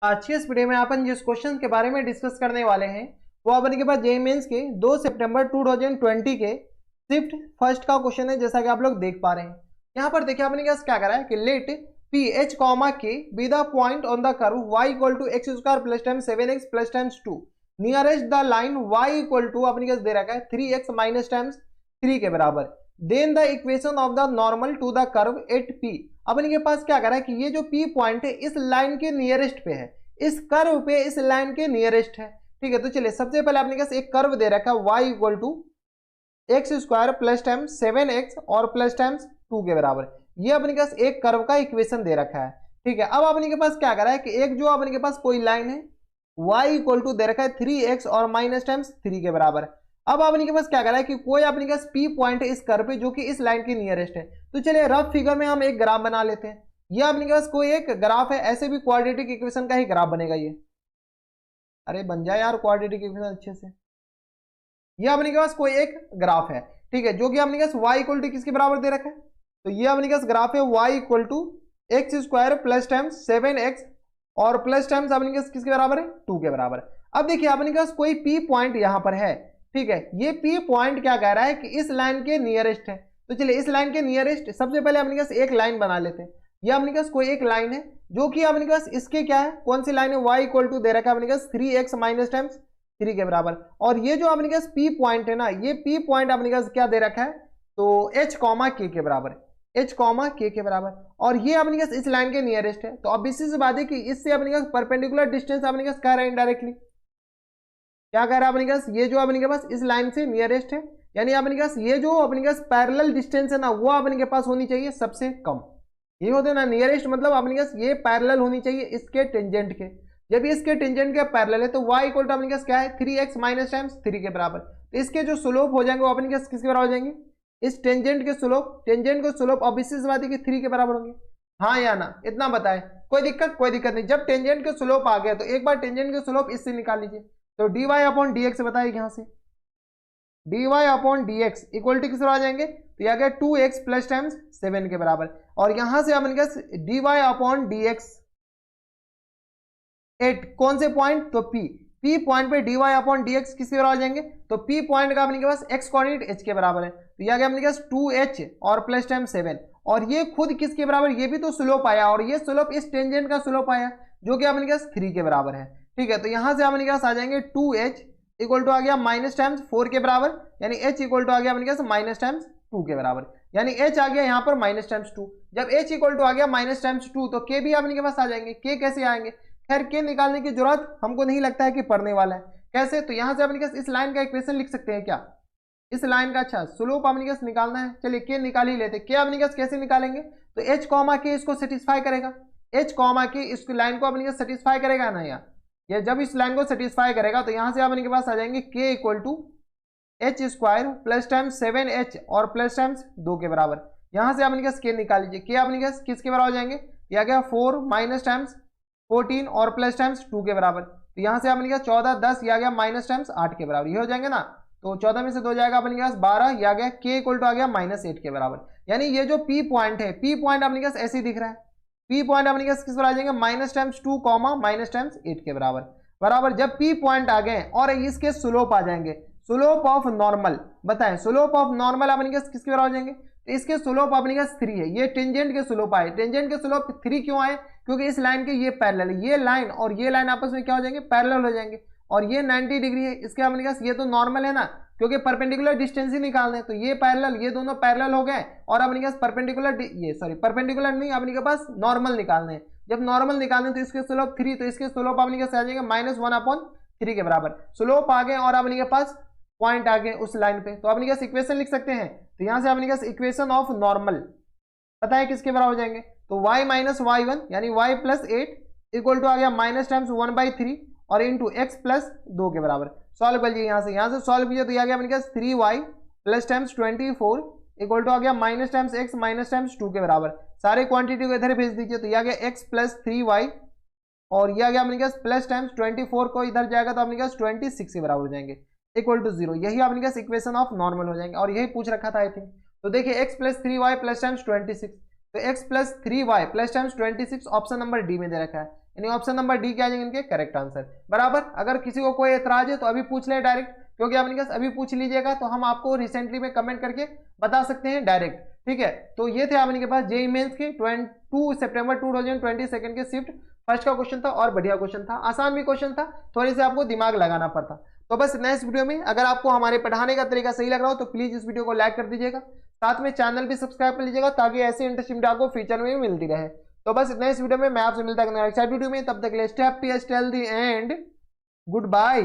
आज की इस वीडियो में अपन जिस क्वेश्चन के बारे में डिस्कस करने वाले हैं वो अपन के पास जेईई मेंस के 2 सितंबर 2020 के शिफ्ट फर्स्ट का क्वेश्चन है, जैसा कि आप लोग देख पा रहे हैं। यहाँ पर देखिए अपने पास क्या करा है कि let P H comma K be the point on the curve y equal to x square plus times 7x plus times 2 nearest the line y equal to अपने पास दे रखा है 3x माइनस टाइम्स 3 के बराबर। Then the equation of the normal to the curve at p। अपने के पास क्या करा है कि ये जो p पॉइंट है इस लाइन के नियरेस्ट पे है, इस कर्व पे इस लाइन के नियरेस्ट है। ठीक है, तो चलिए सबसे पहले अपने पास एक कर्व दे रखा है y equal to x square plus times 7x और प्लस टाइम्स 2 के बराबर। ये अपने पास एक कर्व का इक्वेशन दे रखा है। ठीक है, अब अपने के पास क्या करा है कि एक जो अपने के पास कोई लाइन है y इक्वल टू दे रखा है 3x और माइनस टाइम्स 3 के बराबर। अब अपने के पास क्या करा है कि कोई अपने के पास p पॉइंट है इस कर्व पे जो कि इस लाइन के नियरेस्ट है। तो चलिए रफ फिगर में हम एक ग्राफ बना लेते हैं। ये अपने के पास कोई एक ग्राफ है, ऐसे भी क्वाड्रेटिक इक्वेशन का ही ग्राफ बनेगा ये। अरे बन जाए यार क्वाड्रेटिक इक्वेशन अच्छे से। ये अपने के पास कोई एक ग्राफ है, ठीक है, जो कि अपने के पास y इक्वल टू किसके बराबर दे रखा है। तो ये अपने के पास ग्राफ है y equal to x square plus times 7x और प्लस टाइम्स अपने के पास किसके बराबर है 2 के बराबर। अब देखिए अपने के पास कोई p पॉइंट यहाँ पर है। ठीक है, ये p पॉइंट क्या कह रहा है कि इस लाइन के नियरेस्ट है। तो चलिए इस लाइन के नियरेस्ट सबसे पहले अपने के पास एक लाइन बना लेते हैं। ये अपने के पास कोई एक लाइन है जो कि अपने के पास इसके क्या है, कौन सी लाइन है, y इक्वल टू दे रखा है अपने के पास 3x माइनस टाइम्स 3 के बराबर। और ये जो अपने के पास p पॉइंट है ना, ये p पॉइंट अपने के पास क्या दे रखा है, तो h कॉमा k के बराबर, h कॉमा k के बराबर। और ये अपने के पास इस लाइन के नियरेस्ट है। तो अब इसी से बात है कि इससे अपने के पास परपेंडिकुलर डिस्टेंस अपने के पास कह रहा है इनडायरेक्टली, क्या कह रहा है अपने के पास, ये जो अपने के पास इस लाइन से नियरेस्ट है, यानी अपने के पास ये जो अपने के पास पैरेलल डिस्टेंस है ना वो अपने के पास होनी चाहिए सबसे कम। ये होते हैं ना नियरेस्ट, मतलब अपने के पास ये पैरेलल होनी चाहिए इसके टेंजेंट के। जब इसके टेंजेंट के पैरेलल है तो y इक्वल टू अपने के पास क्या है 3x माइनस टाइम्स 3 के बराबर। तो इसके जो स्लोप हो जाएंगे वो अपने के पास किसके बराबर हो जाएंगे, इस टेंजेंट के स्लोप, टेंजेंट के स्लोप अब इससे बात है कि 3 के बराबर होंगे। हाँ या ना, इतना बताए, कोई दिक्कत नहीं। जब टेंजेंट के स्लोप आ गया तो एक बार टेंजेंट के स्लोप इससे निकाल लीजिए। तो dy अपॉन dx बताइए यहाँ से, dy upon dx equal to किस आ जाएंगे, तो यह गया 2x प्लस टाइम्स 7 के बराबर। और यहां से अपने पास dy अपॉन dx एट कौन से पॉइंट, तो p पॉइंट पे dy अपॉन dx किसके बराबर आ जाएंगे, तो p पॉइंट का अपने के पास x कोऑर्डिनेट h के बराबर है। तो यह गया अपने के पास 2h और प्लस टाइम 7। और ये खुद किसके बराबर, ये भी तो स्लोप आया और ये स्लोप इस टेंजेंट का स्लोप आया जो कि अपने के पास 3 के बराबर है। ठीक है, तो यहां से अपने के पास आ जाएंगे 2h इक्वल टू आ गया माइनस टाइम्स 4 के बराबर, यानी h इक्वल टू आ गया अपने के पास माइनस टाइम्स 2 के बराबर, यानी h आ गया यहाँ पर माइनस टाइम्स 2। जब h इक्वल टू आ गया माइनस टाइम्स 2 तो k भी अपने के पास आ जाएंगे। k कैसे आएंगे, खैर k निकालने की जरूरत हमको नहीं लगता है कि पड़ने वाला है। कैसे, तो यहाँ से अपने के पास इस लाइन का इक्वेशन लिख सकते हैं क्या, इस लाइन का, अच्छा स्लोप अपने के पास निकालना है, चलिए k निकाल ही लेते। k अपने के पास कैसे निकालेंगे, तो h कॉमा k इसको सेटिस्फाई करेगा, h कॉमा k इस लाइन को अपने के पास सेटिस्फाई करेगा ना यार। ये जब इस लाइन को सेटिस्फाई करेगा तो यहां से अपने के पास आ जाएंगे k equal to H square plus times 7h और प्लस टाइम्स 2 के बराबर। यहां से अपने के पास k निकाल लीजिए, k अपने के पास किसके बराबर हो जाएंगे, यह गया 4 माइनस टाइम्स 14 और प्लस टाइम्स 2 के बराबर। तो यहां से अपने के पास 14 10 यह गया माइनस टाइम्स 8 के बराबर, ये हो जाएंगे ना। तो 14 में से 2 जाएगा अपने के पास 12, यह गया k इक्वल टू आ गया माइनस 8 के बराबर। यानी ये जो p पॉइंट है, p पॉइंट अपने के पास ऐसे ही दिख रहा है, p पॉइंट अपने के पास किस पर आ जाएंगे minus times 2 comma minus times 8 के बराबर। जब p पॉइंट आ गए और इसके स्लोप आ जाएंगे, स्लोप ऑफ नॉर्मल बताएं, स्लोप ऑफ नॉर्मल अपने के किसके बराबर हो जाएंगे, तो इसके स्लोप अपने के 3 है, ये टेंजेंट के स्लोप आए, टेंजेंट के स्लोप 3 क्यों आए, क्योंकि इस लाइन के ये पैरेलल है, ये लाइन और ये लाइन आपस में क्या हो जाएंगे, पैरेलल हो जाएंगे। और ये 90 डिग्री है, इसके अपने के पास ये तो नॉर्मल है ना, क्योंकि परपेंडिकुलर डिस्टेंस ही निकालने, तो ये पैरेलल, ये दोनों पैरेलल हो गए और अपने के पास परपेंडिकुलर, ये सॉरी परपेंडिकुलर नहीं, अपने के पास नॉर्मल निकालने हैं। जब नॉर्मल निकालने तो इसके स्लोप 3, तो इसके स्लोप अपने के पास आ जाएंगे -1/3 के बराबर। स्लोप आ गए और अपने के पास पॉइंट आ गए उस लाइन पे, तो अपने के पास इक्वेशन लिख सकते हैं। तो यहां से अपने के पास इक्वेशन ऑफ नॉर्मल पता है किसके बराबर हो जाएंगे, तो y माइनस y1 यानी y प्लस 8 इक्वल टू आ गया माइनस टाइम्स 1/3 और इंटू x प्लस 2 के बराबर। सॉल्व कर लीजिए, यहाँ से सॉल्व कीजिए तो यह आ गया अपने के पास 3y plus times 24 equal to आ गया minus times x minus times 2 के बराबर। सारे क्वांटिटी को इधर भेज दीजिए, तो यह आ गया x प्लस 3y और यह आ गया अपने के पास प्लस टाइम्स 24 को इधर जाएगा तो अपने के पास 26 के बराबर हो जाएंगे इक्वल टू 0। यही अपने के पास इक्वेशन ऑफ नॉर्मल हो जाएंगे और यही पूछ रखा था आई थिंक। तो देखिए x plus 3y plus times 26, तो x plus 3y plus times 26 option number D में दे रखा है। यानी ऑप्शन नंबर डी क्या जाएंगे इनके करेक्ट आंसर। बराबर। अगर किसी को कोई एतराज है तो अभी पूछ ले डायरेक्ट, क्योंकि आप इनके अभी पूछ लीजिएगा तो हम आपको रिसेंटली में कमेंट करके बता सकते हैं डायरेक्ट। ठीक है, तो ये थे आपके पास जेईई मेंस की 2 सितंबर 2022 के शिफ्ट फर्स्ट का क्वेश्चन था, और बढ़िया क्वेश्चन था, आसान भी क्वेश्चन था, थोड़ी से आपको दिमाग लगाना पड़ता। तो बस नेक्स्ट वीडियो में अगर आपको हमारे पढ़ाने का तरीका सही लग रहा हो तो प्लीज इस वीडियो को लाइक कर दीजिएगा, साथ में चैनल भी सब्सक्राइब कर लीजिएगा ताकि ऐसी इंटरेस्टिंग वीडियो आपको फ्यूचर में मिलती रहे। तो बस नेक्स्ट वीडियो में मैं आपसे मिलता हूं नेक्स्ट वीडियो में, तब तक के लिए stay happy, stay healthy and good bye.